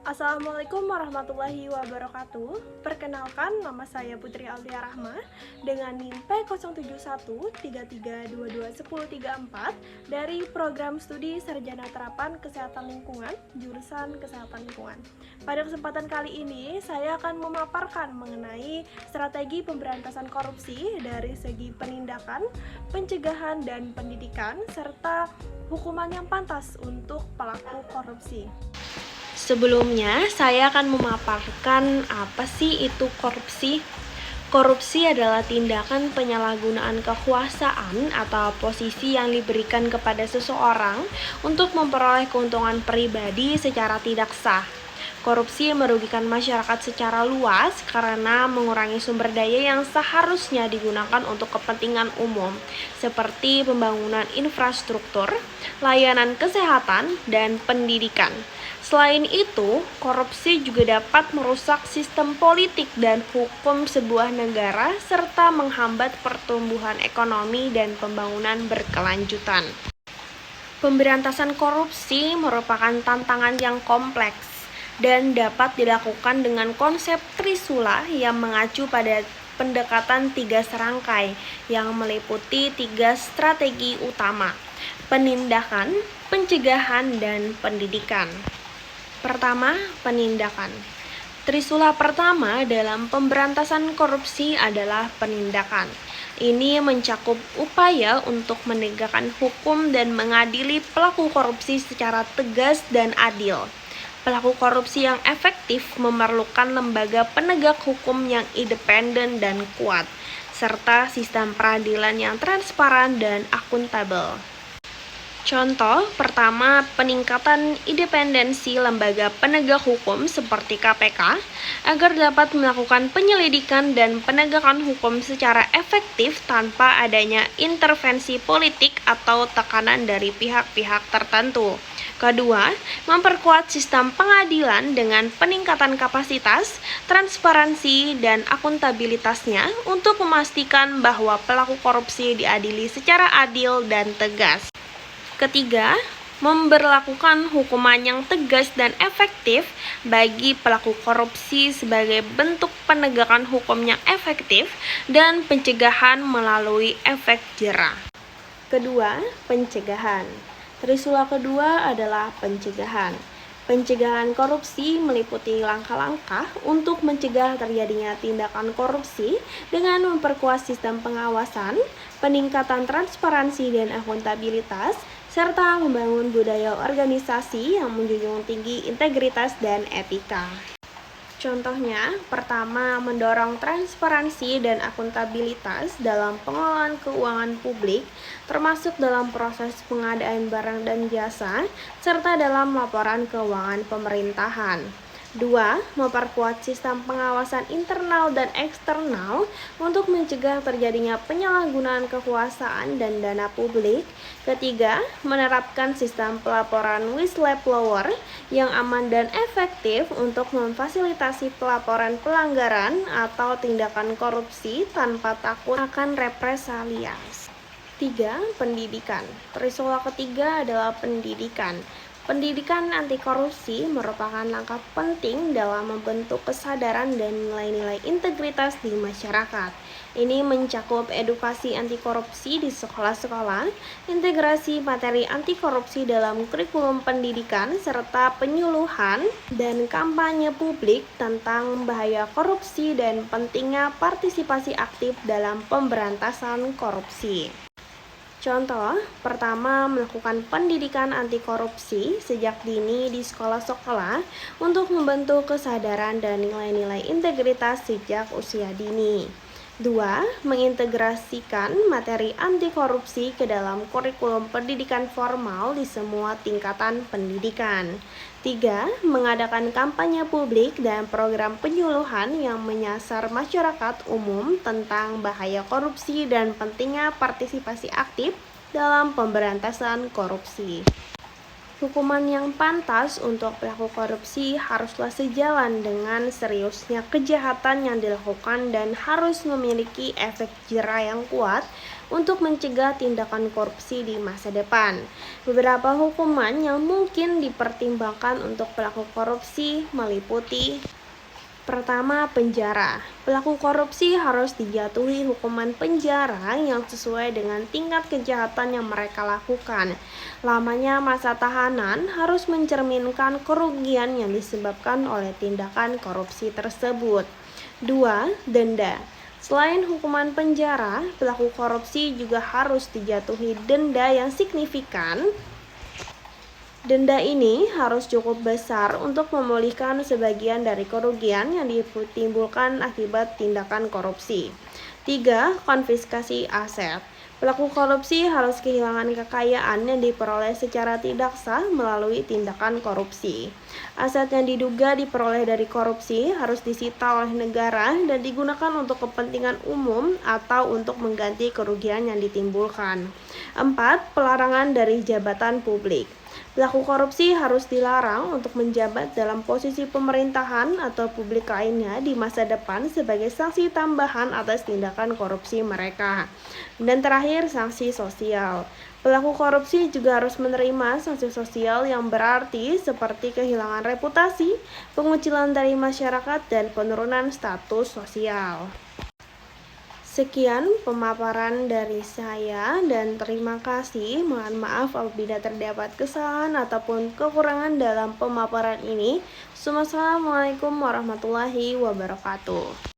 Assalamualaikum warahmatullahi wabarakatuh. Perkenalkan, nama saya Putri Aulia Rahma dengan NIM P071333221034 dari Program Studi Sarjana Terapan Kesehatan Lingkungan, jurusan Kesehatan Lingkungan. Pada kesempatan kali ini, saya akan memaparkan mengenai strategi pemberantasan korupsi dari segi penindakan, pencegahan, dan pendidikan, serta hukuman yang pantas untuk pelaku korupsi. Sebelumnya, saya akan memaparkan apa sih itu korupsi. Korupsi adalah tindakan penyalahgunaan kekuasaan atau posisi yang diberikan kepada seseorang untuk memperoleh keuntungan pribadi secara tidak sah. Korupsi merugikan masyarakat secara luas karena mengurangi sumber daya yang seharusnya digunakan untuk kepentingan umum, seperti pembangunan infrastruktur, layanan kesehatan, dan pendidikan. Selain itu, korupsi juga dapat merusak sistem politik dan hukum sebuah negara serta menghambat pertumbuhan ekonomi dan pembangunan berkelanjutan. Pemberantasan korupsi merupakan tantangan yang kompleks dan dapat dilakukan dengan konsep Trisula yang mengacu pada pendekatan 3 serangkai yang meliputi 3 strategi utama: penindakan, pencegahan, dan pendidikan. Pertama, penindakan. Trisula pertama dalam pemberantasan korupsi adalah penindakan. Ini mencakup upaya untuk menegakkan hukum dan mengadili pelaku korupsi secara tegas dan adil. Pelaku korupsi yang efektif memerlukan lembaga penegak hukum yang independen dan kuat, serta sistem peradilan yang transparan dan akuntabel. Contoh pertama, peningkatan independensi lembaga penegak hukum seperti KPK agar dapat melakukan penyelidikan dan penegakan hukum secara efektif tanpa adanya intervensi politik atau tekanan dari pihak-pihak tertentu. Kedua, memperkuat sistem pengadilan dengan peningkatan kapasitas, transparansi, dan akuntabilitasnya untuk memastikan bahwa pelaku korupsi diadili secara adil dan tegas. Ketiga, memberlakukan hukuman yang tegas dan efektif bagi pelaku korupsi sebagai bentuk penegakan hukum yang efektif dan pencegahan melalui efek jera. Kedua, pencegahan. Trisula kedua adalah pencegahan. Pencegahan korupsi meliputi langkah-langkah untuk mencegah terjadinya tindakan korupsi dengan memperkuat sistem pengawasan, peningkatan transparansi dan akuntabilitas, serta membangun budaya organisasi yang menjunjung tinggi integritas dan etika. Contohnya, pertama, mendorong transparansi dan akuntabilitas dalam pengelolaan keuangan publik, termasuk dalam proses pengadaan barang dan jasa, serta dalam laporan keuangan pemerintahan. 2. Memperkuat sistem pengawasan internal dan eksternal untuk mencegah terjadinya penyalahgunaan kekuasaan dan dana publik. Ketiga, menerapkan sistem pelaporan whistleblower yang aman dan efektif untuk memfasilitasi pelaporan pelanggaran atau tindakan korupsi tanpa takut akan represalia. 3. Pendidikan. Trisula ketiga adalah pendidikan. Pendidikan anti korupsi merupakan langkah penting dalam membentuk kesadaran dan nilai-nilai integritas di masyarakat. Ini mencakup edukasi anti korupsi di sekolah-sekolah, integrasi materi anti korupsi dalam kurikulum pendidikan, serta penyuluhan dan kampanye publik tentang bahaya korupsi dan pentingnya partisipasi aktif dalam pemberantasan korupsi. Contoh, pertama, melakukan pendidikan anti korupsi sejak dini di sekolah-sekolah untuk membentuk kesadaran dan nilai-nilai integritas sejak usia dini. 2. Mengintegrasikan materi anti korupsi ke dalam kurikulum pendidikan formal di semua tingkatan pendidikan. 3. Mengadakan kampanye publik dan program penyuluhan yang menyasar masyarakat umum tentang bahaya korupsi dan pentingnya partisipasi aktif dalam pemberantasan korupsi. Hukuman yang pantas untuk pelaku korupsi haruslah sejalan dengan seriusnya kejahatan yang dilakukan dan harus memiliki efek jera yang kuat untuk mencegah tindakan korupsi di masa depan. Beberapa hukuman yang mungkin dipertimbangkan untuk pelaku korupsi meliputi: pertama, penjara. Pelaku korupsi harus dijatuhi hukuman penjara yang sesuai dengan tingkat kejahatan yang mereka lakukan. Lamanya masa tahanan harus mencerminkan kerugian yang disebabkan oleh tindakan korupsi tersebut. 2. Denda. Selain hukuman penjara, pelaku korupsi juga harus dijatuhi denda yang signifikan. Denda ini harus cukup besar untuk memulihkan sebagian dari kerugian yang ditimbulkan akibat tindakan korupsi. 3. Konfiskasi aset. Pelaku korupsi harus kehilangan kekayaan yang diperoleh secara tidak sah melalui tindakan korupsi. Aset yang diduga diperoleh dari korupsi harus disita oleh negara dan digunakan untuk kepentingan umum atau untuk mengganti kerugian yang ditimbulkan. 4. Pelarangan dari jabatan publik. Pelaku korupsi harus dilarang untuk menjabat dalam posisi pemerintahan atau publik lainnya di masa depan sebagai sanksi tambahan atas tindakan korupsi mereka. Dan terakhir, sanksi sosial. Pelaku korupsi juga harus menerima sanksi sosial yang berarti seperti kehilangan reputasi, pengucilan dari masyarakat, dan penurunan status sosial. Sekian pemaparan dari saya dan terima kasih. Mohon maaf apabila terdapat kesalahan ataupun kekurangan dalam pemaparan ini. Wassalamualaikum warahmatullahi wabarakatuh.